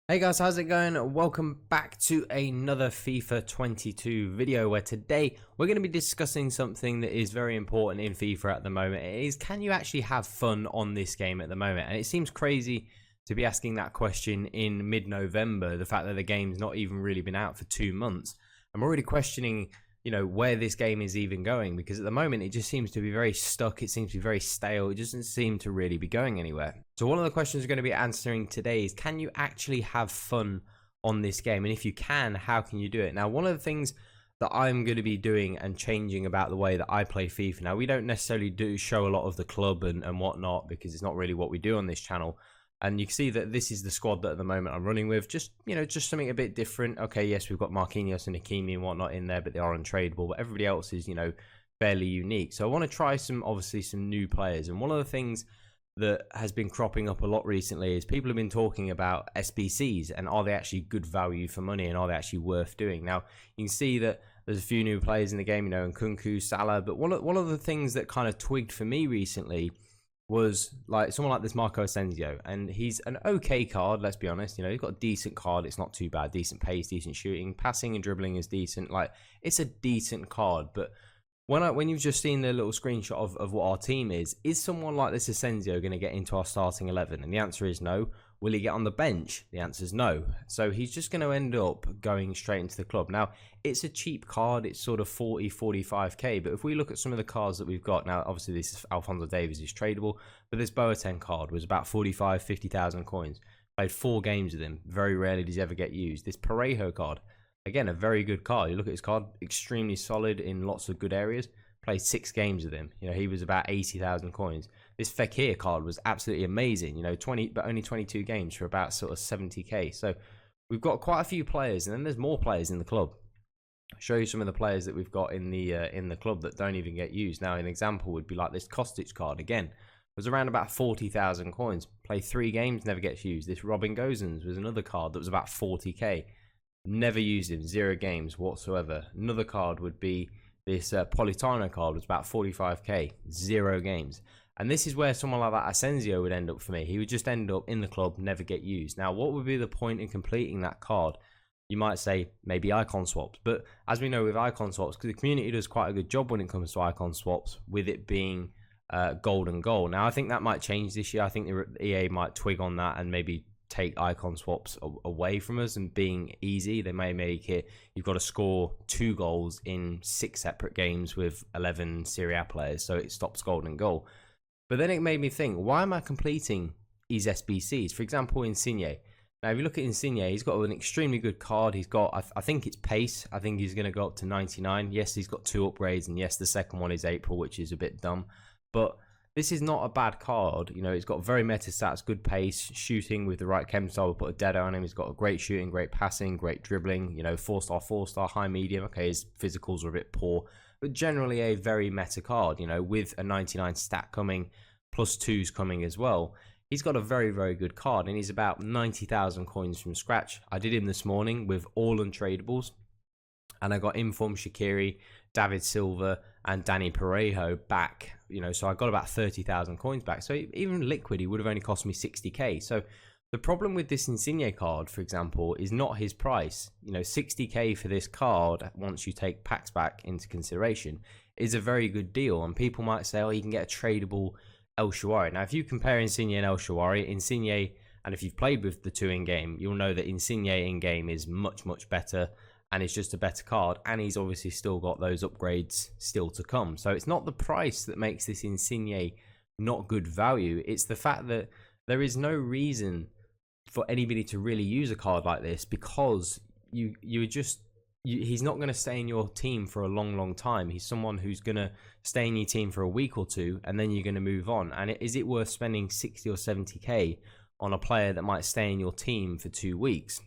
Hey guys, how's it going? Welcome back to another FIFA 22 video where today we're going to be discussing something that is very important in FIFA at the moment. It is, can you actually have fun on this game at the moment? And it seems crazy to be asking that question in mid-November, the fact that the game's not even really been out for 2 months. I'm already questioning, where this game is even going, because at the moment it just seems to be very stuck. It seems to be very stale. It doesn't seem to really be going anywhere. So one of the questions we're going to be answering today is, can you actually have fun on this game? And if you can, how can you do it? Now, one of the things that I'm going to be doing and changing about the way that I play FIFA. Now, we don't necessarily show a lot of the club and whatnot, because it's not really what we do on this channel. And you can see that this is the squad that at the moment I'm running with. Just something a bit different. Okay, yes, we've got Marquinhos and Hakimi and whatnot in there, but they are untradeable. But everybody else is, fairly unique. So I want to try some new players. And one of the things that has been cropping up a lot recently is people have been talking about SBCs and are they actually good value for money and are they actually worth doing? Now, you can see that there's a few new players in the game, and Nkunku, Salah. But one of the things that kind of twigged for me recently was like someone like this Marco Asensio, and he's an okay card, let's be honest. He's got a decent card, it's not too bad, decent pace, decent shooting, passing and dribbling is decent. Like, it's a decent card. But when you've just seen the little screenshot of what our team is someone like this Asensio going to get into our starting 11? And the answer is no. Will he get on the bench? The answer is no. So he's just going to end up going straight into the club. Now, it's a cheap card. It's sort of 40, 45k. But if we look at some of the cards that we've got, now, obviously, this is Alphonso Davies is tradable. But this Boateng card was about 45, 50,000 coins. Played 4 games with him. Very rarely does he ever get used. This Parejo card, again, a very good card. You look at his card, extremely solid in lots of good areas. Played 6 games with him. He was about 80,000 coins. This Fekir card was absolutely amazing. 20, but only 22 games for about sort of 70k. So we've got quite a few players, and then there's more players in the club. I'll show you some of the players that we've got in the club that don't even get used. Now, an example would be like this Kostic card. Again, was around about 40,000 coins. Played 3 games, never gets used. This Robin Gosens was another card that was about 40k. Never used him, 0 games whatsoever. Another card would be this Politano card, was about 45k, 0 games. And this is where someone like that Asensio would end up for me. He would just end up in the club, never get used. Now, what would be the point in completing that card? You might say maybe icon swaps. But as we know with icon swaps, because the community does quite a good job when it comes to icon swaps, with it being gold and gold. Now, I think that might change this year. I think the EA might twig on that and maybe take icon swaps away from us and being easy. They may make it you've got to score 2 goals in 6 separate games with 11 Serie A players, so it stops gold and goal. But then it made me think, why am I completing these SBCs? For example, Insigne. Now, if you look at Insigne, he's got an extremely good card. He's got, I think it's pace. I think he's going to go up to 99. Yes, he's got 2 upgrades, and yes, the second one is April, which is a bit dumb. But this is not a bad card. It's got very meta stats, good pace, shooting with the right chem style. We'll put a dead on him. He's got a great shooting, great passing, great dribbling. 4-star, 4-star, high, medium. Okay, his physicals are a bit poor, but generally a very meta card. With a 99 stat coming, plus 2s coming as well. He's got a very, very good card, and he's about 90,000 coins from scratch. I did him this morning with all untradables, and I got Inform Shaqiri, David Silva, and Danny Parejo back. So I got about 30,000 coins back. So even liquid, he would have only cost me 60k. So the problem with this Insigne card, for example, is not his price. 60k for this card, once you take packs back into consideration, is a very good deal. And people might say, oh, you can get a tradable El Shaarawy. Now, if you compare Insigne and El Shaarawy, Insigne, and if you've played with the 2 in-game, you'll know that Insigne in-game is much, much better, and it's just a better card, and he's obviously still got those upgrades still to come. So it's not the price that makes this Insigne not good value. It's the fact that there is no reason for anybody to really use a card like this, because he's not going to stay in your team for a long, long time. He's someone who's going to stay in your team for a week or 2, and then you're going to move on. And is it worth spending 60 or 70k on a player that might stay in your team for 2 weeks?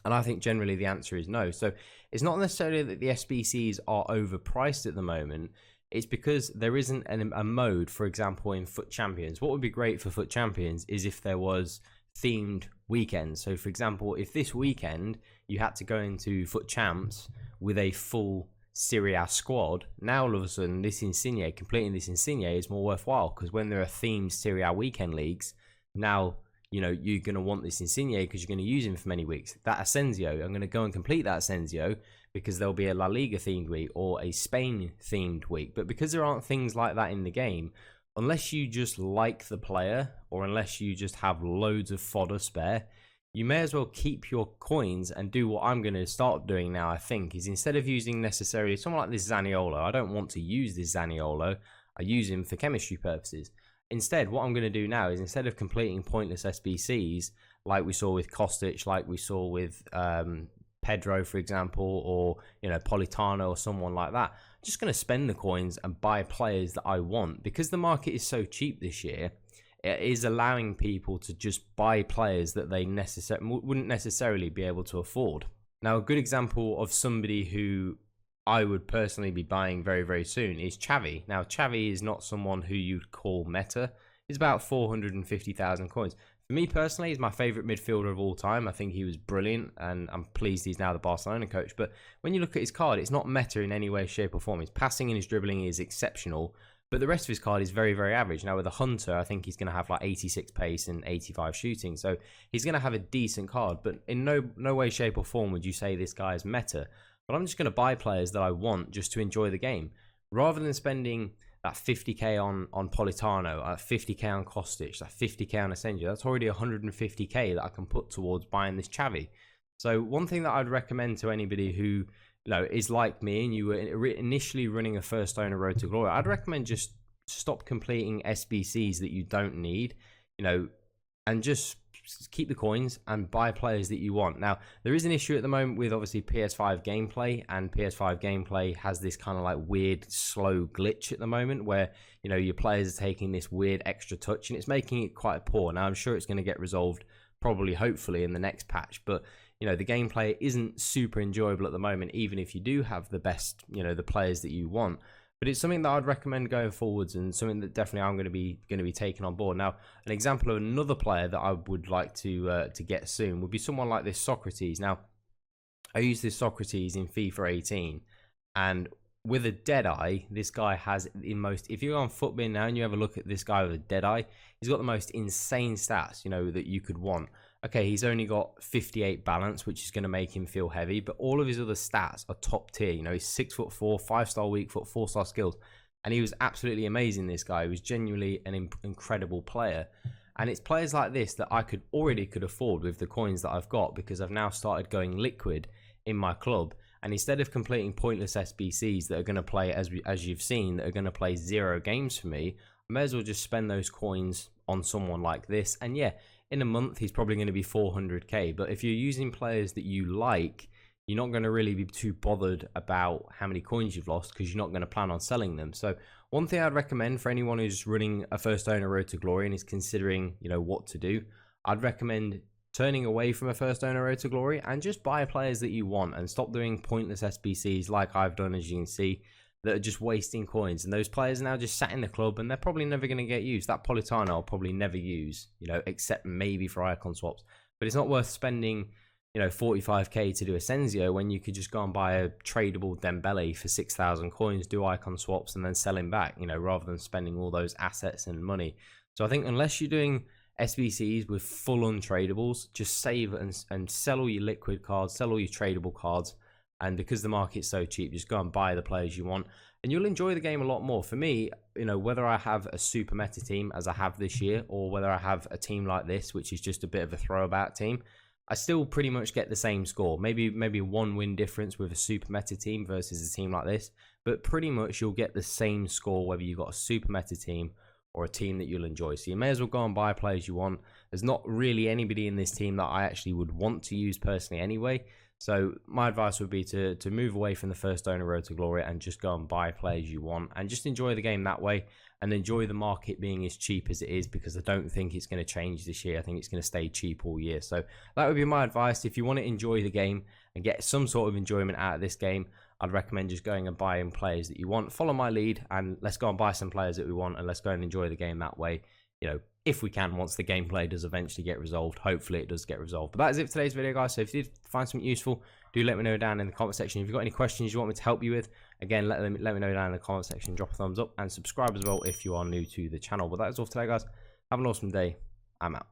And I think generally the answer is no. So it's not necessarily that the SBCs are overpriced at the moment. It's because there isn't a mode, for example, in Foot Champions. What would be great for Foot Champions is if there was themed weekends. So, for example, if this weekend you had to go into Foot Champs with a full Serie A squad, now all of a sudden completing this Insigne is more worthwhile, because when there are themed Serie A weekend leagues, now you know, you're going to want this Insigne because you're going to use him for many weeks. That Asensio, I'm going to go and complete that Asensio because there'll be a La Liga themed week or a Spain themed week. But because there aren't things like that in the game, unless you just like the player or unless you just have loads of fodder spare, you may as well keep your coins and do what I'm going to start doing now, I think, is instead of using necessarily someone like this Zaniolo, I don't want to use this Zaniolo, I use him for chemistry purposes. Instead, what I'm going to do now is instead of completing pointless SBCs, like we saw with Kostic, like we saw with Pedro, for example, or, you know, Politano or someone like that, I'm just going to spend the coins and buy players that I want. Because the market is so cheap this year, it is allowing people to just buy players that they wouldn't necessarily be able to afford. Now, a good example of somebody who I would personally be buying very, very soon is Xavi. Now, Xavi is not someone who you'd call meta. He's about 450,000 coins. For me personally, he's my favourite midfielder of all time. I think he was brilliant, and I'm pleased he's now the Barcelona coach. But when you look at his card, it's not meta in any way, shape or form. His passing and his dribbling is exceptional, but the rest of his card is very, very average. Now, with a Hunter, I think he's going to have like 86 pace and 85 shooting. So he's going to have a decent card, but in no way, shape or form would you say this guy is meta. But I'm just going to buy players that I want just to enjoy the game. Rather than spending that 50k on Politano, 50k on Kostic, that 50k on Asensio, that's already 150k that I can put towards buying this Xavi. So one thing that I'd recommend to anybody who, you know, is like me and you were initially running a first owner road to glory, I'd recommend just stop completing SBCs that you don't need, you know, and just keep the coins and buy players that you want. Now, there is an issue at the moment with obviously PS5 gameplay, and PS5 gameplay has this kind of like weird slow glitch at the moment where, you know, your players are taking this weird extra touch and it's making it quite poor. Now, I'm sure it's going to get resolved probably, hopefully, in the next patch, but you know, the gameplay isn't super enjoyable at the moment, even if you do have the best, you know, the players that you want. But it's something that I'd recommend going forwards, and something that definitely I'm going to be taking on board. Now, an example of another player that I would like to get soon would be someone like this Socrates. Now, I use this Socrates in FIFA 18, and with a Deadeye, this guy has the most. If you go on Footbin now and you have a look at this guy with a Deadeye, he's got the most insane stats, you know, that you could want. Okay, he's only got 58 balance, which is going to make him feel heavy, but all of his other stats are top tier. You know, he's 6'4", 5-star weak foot, 4-star skills, and he was absolutely amazing. This guy, he was genuinely an incredible player, and it's players like this that I could afford with the coins that I've got, because I've now started going liquid in my club. And instead of completing pointless SBCs that are going to play, as you've seen, that are going to play 0 games for me, I may as well just spend those coins on someone like this. And yeah, in a month, he's probably going to be 400k. But if you're using players that you like, you're not going to really be too bothered about how many coins you've lost, because you're not going to plan on selling them. So one thing I'd recommend for anyone who's running a first owner road to glory and is considering, you know, what to do, I'd recommend turning away from a first owner road to glory and just buy players that you want, and stop doing pointless SBCs like I've done, as you can see, that are just wasting coins. And those players are now just sat in the club and they're probably never going to get used. That Politano I'll probably never use, you know, except maybe for icon swaps. But it's not worth spending, you know, 45k to do Asensio when you could just go and buy a tradable Dembele for 6,000 coins, do icon swaps, and then sell him back, you know, rather than spending all those assets and money. So I think unless you're doing SBCs with full untradables, just save and sell all your liquid cards, sell all your tradable cards, and because the market's so cheap, just go and buy the players you want, and you'll enjoy the game a lot more. For me, you know, whether I have a super meta team as I have this year, or whether I have a team like this, which is just a bit of a throwabout team, I still pretty much get the same score. Maybe one win difference with a super meta team versus a team like this, but pretty much you'll get the same score whether you've got a super meta team or a team that you'll enjoy. So you may as well go and buy players you want. There's not really anybody in this team that I actually would want to use personally anyway. So my advice would be to move away from the first owner road to glory and just go and buy players you want, and just enjoy the game that way, and enjoy the market being as cheap as it is, because I don't think it's going to change this year. I think it's going to stay cheap all year. So that would be my advice. If you want to enjoy the game and get some sort of enjoyment out of this game, I'd recommend just going and buying players that you want. Follow my lead and let's go and buy some players that we want, and let's go and enjoy the game that way, you know, if we can, once the gameplay does eventually get resolved. Hopefully it does get resolved. But that is it for today's video, guys. So if you did find something useful, do let me know down in the comment section. If you've got any questions you want me to help you with, again, let me know down in the comment section. Drop a thumbs up and subscribe as well if you are new to the channel. But that is all for today, guys. Have an awesome day. I'm out.